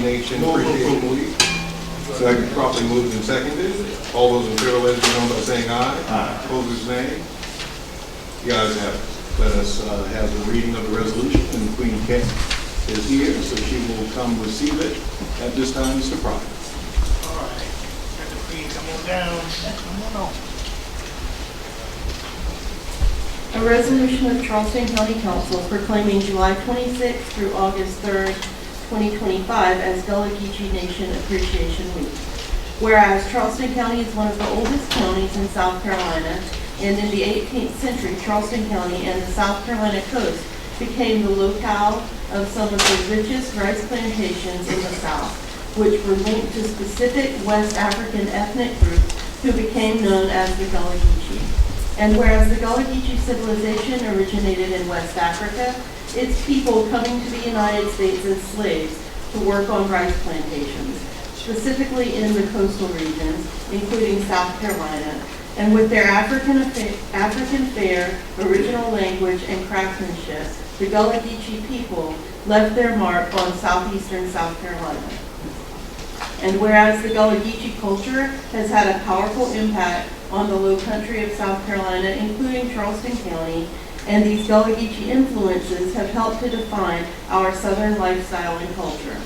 Nation Appreciation Week. Second, properly moved and seconded. All those in favor, let it be known by saying aye. Aye. Opposers, nay. The ayes have it. Let us have the reading of the resolution, and Queen Kate is here, so she will come receive it at this time, Mr. Pryor. All right, let the queen come on down. Come on. A resolution of Charleston County Council proclaiming July 26th through August 3rd, 2025 as Gullah Geechee Nation Appreciation Week. Whereas Charleston County is one of the oldest counties in South Carolina, and in the 18th century, Charleston County and the South Carolina coast became the locale of some of the richest rice plantations in the South, which were linked to specific West African ethnic groups who became known as the Gullah Geechee. And whereas the Gullah Geechee civilization originated in West Africa, its people coming to the United States as slaves to work on rice plantations, specifically in the coastal regions, including South Carolina, and with their African fare, original language, and craftsmanship, the Gullah Geechee people left their mark on southeastern South Carolina. And whereas the Gullah Geechee culture has had a powerful impact on the low country of South Carolina, including Charleston County, and these Gullah Geechee influences have helped to define our southern lifestyle and culture.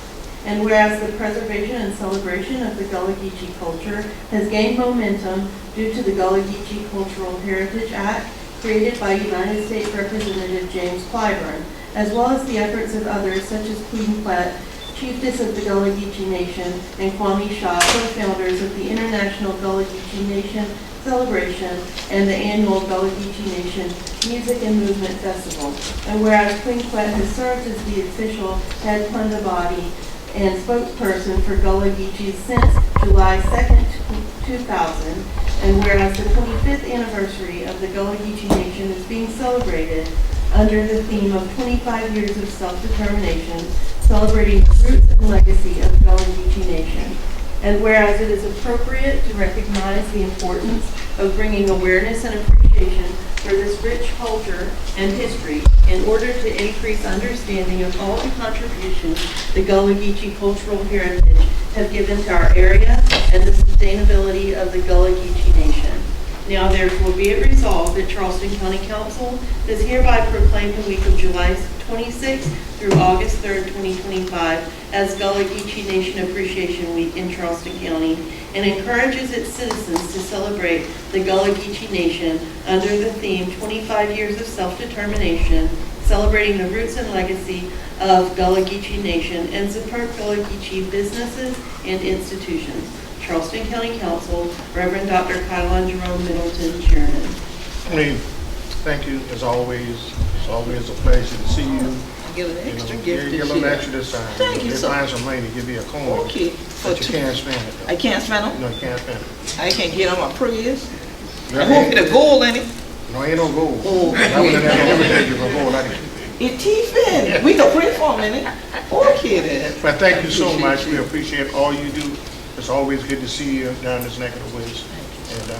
And whereas the preservation and celebration of the Gullah Geechee culture has gained momentum due to the Gullah Geechee Cultural Heritage Act created by United States Representative James Clyburn, as well as the efforts of others such as Queen Clet, chiefess of the Gullah Geechee Nation, and Kwame Shaw, co-founders of the International Gullah Geechee Nation Celebration and the annual Gullah Geechee Nation Music and Movement Festival. And whereas Queen Clet has served as the official head punda body and spokesperson for Gullah Geechee since July 2nd, 2000, and whereas the 25th anniversary of the Gullah Geechee Nation is being celebrated under the theme of 25 years of self-determination, celebrating the roots and legacy of the Gullah Geechee Nation. And whereas it is appropriate to recognize the importance of bringing awareness and appreciation for this rich culture and history in order to increase understanding of all the contributions the Gullah Geechee cultural heritage have given to our area and the sustainability of the Gullah Geechee Nation. Now therefore be it resolved that Charleston County Council does hereby proclaim the week of July 26th through August 3rd, 2025 as Gullah Geechee Nation Appreciation Week in Charleston County, and encourages its citizens to celebrate the Gullah Geechee Nation under the theme 25 Years of Self-Determination, celebrating the roots and legacy of Gullah Geechee Nation, and support Gullah Geechee businesses and institutions. Charleston County Council, Reverend Dr. Kylan Jerome Middleton, Chairman. Thank you, as always. It's always a pleasure to see you. Give an extra gift Give a this little year. extra this time. Thank you, If sir. find some money to give you a coin. Okay. But you can't spend it though. I can't spend them. No, you can't spend it. I can't get on my Prius. No, I hope it's a gold in it. No, ain't no gold. Oh. I wouldn't have never take you for gold. I didn't. It's teeth in. We can print for them in it. Okay then. But thank you so Appreciate much. you. We appreciate all you do. It's always good to see you down this neck of the woods. And,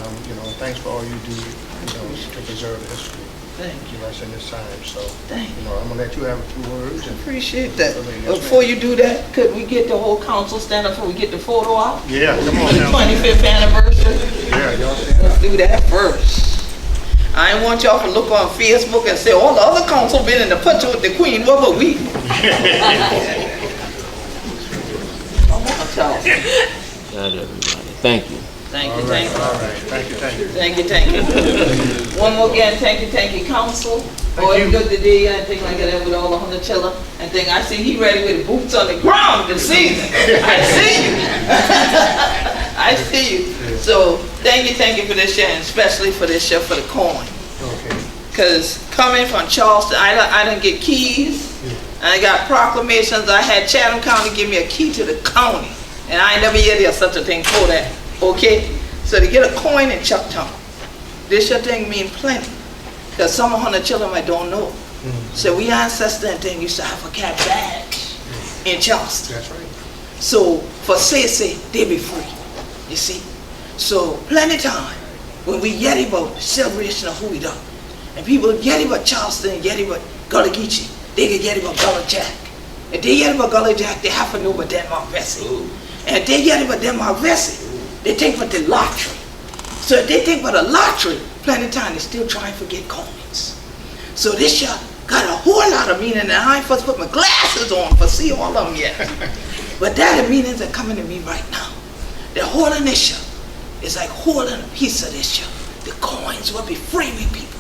thanks for all you do, to preserve history. Thank you. Give us in this time. So, Thank you. I'm going to let you have a few words. And Appreciate that. Yes, But before you do that, could we get the whole council stand up before we get the photo out? yeah, come For on the now. 25th anniversary. Yeah, y'all stand Let's up. do that first. I ain't want y'all to look on Facebook and say, all the other council been in the picture with the queen. What were we? Come on, Charles. Got everybody. Thank you. Thank All you, right, thank you. all right. Thank you, thank you. Thank you. One more again, thank you, council. Oh, it's good today, I think like that with all the 100 children. I think I see he ready with the boots on the ground this season. I see you. I see you. So, thank you for this year, and especially for this year for the coin. Okay. Because coming from Charleston, I didn't get keys. I got proclamations. I had Chatham County give me a key to the county. And I ain't never yet heard such a thing for that. Okay? So to get a coin in Chucktown, this your thing mean plenty. Because some 100 children I don't know. So we ancestors and thing used to have a cat badge in Charleston. That's right. So for say, they be free. You see? So plenty time when we get about the celebration of who we done. And people get about Charleston, get about Gullah Geechee. They can get about Gullah Jack. And they get about Gullah Jack, they have to know about Denmark Vesey. And if they get about Denmark Vesey, they think about the lottery. So if they think about a lottery, plenty of time they still try and forget coins. So this year got a whole lot of meaning, and I ain't first put my glasses on for see all of them yet. But that meanings are coming to me right now. The whole of this year is like holding a piece of this year. The coins will be framing people.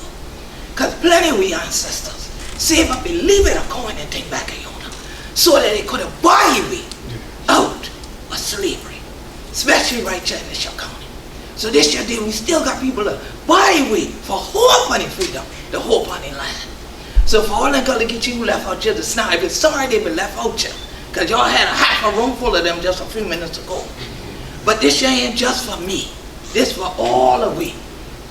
Because plenty of we ancestors save up and leave it a coin and take back a yona, so that they could have buy we out of slavery, especially right here in this year county. So this year we still got people to buy we for whole money freedom, the whole money land. So for all the Gullah Geechee who left out here to snipe, it's sorry they've been left out here, because y'all had a half a room full of them just a few minutes ago. But this year ain't just for me. This for all of we,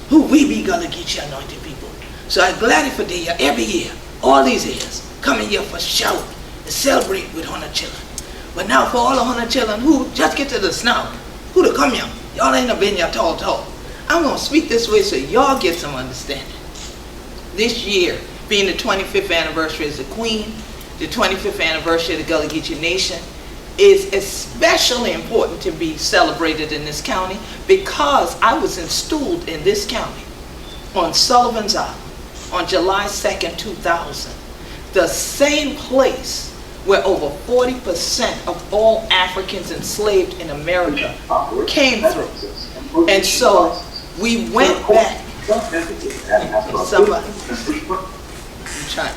who we be Gullah Geechee anointed people. So I'm glad for the year, every year, all these years, coming here for shout and celebrate with 100 children. But now for all the 100 children who just get to the snout, who to come here, y'all ain't been here tall. I'm gonna speak this way so y'all get some understanding. This year, being the 25th anniversary as the Queen, the 25th anniversary of the Gullah Geechee Nation, is especially important to be celebrated in this county because I was installed in this county on Sullivan's Island on July 2nd, 2000. The same place where over 40% of all Africans enslaved in America came through. And so we went back. Somebody,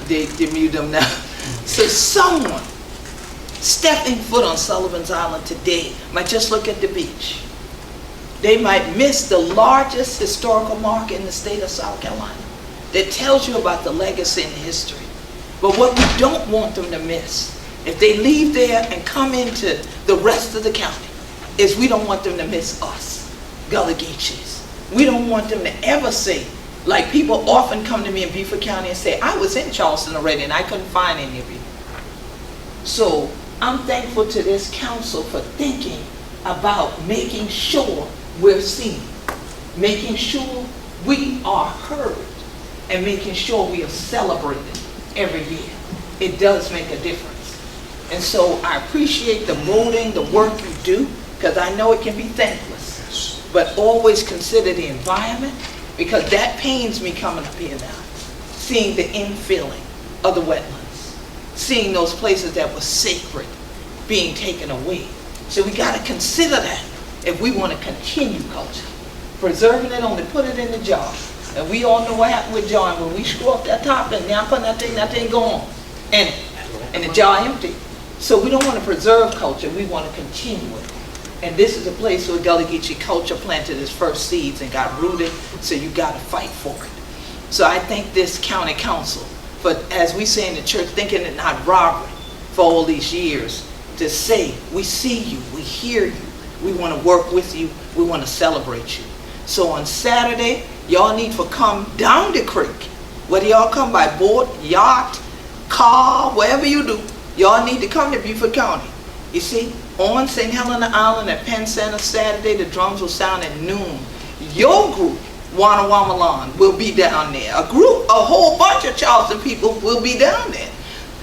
they mute them now. So someone stepping foot on Sullivan's Island today might just look at the beach. They might miss the largest historical mark in the state of South Carolina that tells you about the legacy and the history. But what we don't want them to miss, if they leave there and come into the rest of the county, is we don't want them to miss us, Gullah Geechees. We don't want them to ever say, like people often come to me in Beaufort County and say, I was in Charleston already and I couldn't find any of you. So I'm thankful to this council for thinking about making sure we're seen, making sure we are heard, and making sure we are celebrated every year. It does make a difference. And so I appreciate the voting, the work you do, because I know it can be thankless, but always consider the environment, because that pains me coming up here now, seeing the infilling of the wetlands, seeing those places that were sacred being taken away. So we got to consider that if we want to continue culture. Preserving it, only put it in the jar. And we all know what happened with John when we screw up that top and now put that thing gone. And the jar empty. So we don't want to preserve culture, we want to continue it. And this is a place where Gullah Geechee culture planted its first seeds and got rooted, so you got to fight for it. So I thank this county council for, as we say in the church, thinking it not robbery for all these years, to say, we see you, we hear you, we want to work with you, we want to celebrate you. So on Saturday, y'all need to come down the creek. Whether y'all come by boat, yacht, car, wherever you do, y'all need to come to Beaufort County. You see, on St. Helena Island at Penn Center Saturday, the drums will sound at noon. Your group, Wana Wamalan, will be down there. A whole bunch of Charleston people will be down there.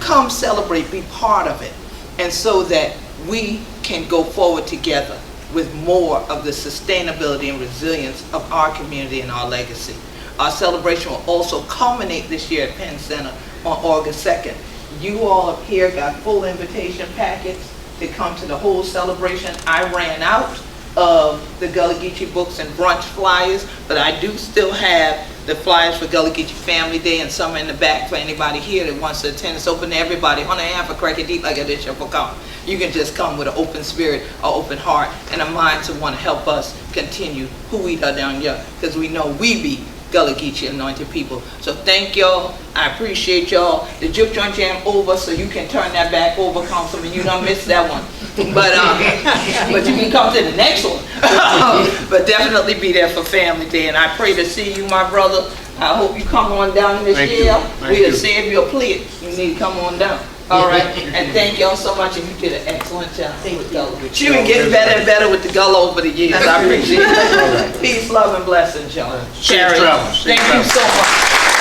Come celebrate, be part of it. And so that we can go forward together with more of the sustainability and resilience of our community and our legacy. Our celebration will also culminate this year at Penn Center on August 2nd. You all up here got full invitation packets to come to the whole celebration. I ran out of the Gullah Geechee books and brunch flyers, but I do still have the flyers for Gullah Geechee Family Day and some in the back for anybody here that wants to attend. It's open to everybody. 1.5 crack it deep like I did for come. You can just come with an open spirit, an open heart, and a mind to want to help us continue who we are down here, because we know we be Gullah Geechee anointed people. So thank y'all. I appreciate y'all. The Juke Joint Jam over, so you can turn that back over, Councilman. You don't miss that one. But you can come to the next one. But definitely be there for Family Day. And I pray to see you, my brother. I hope you come on down this year. We'll save you a plate. You need to come on down. All right, and thank y'all so much, and you did an excellent job with Gullah. You've been getting better and better with the Gullah over the years. I appreciate it. Peace, love, and blessings, y'all. Thank you so much.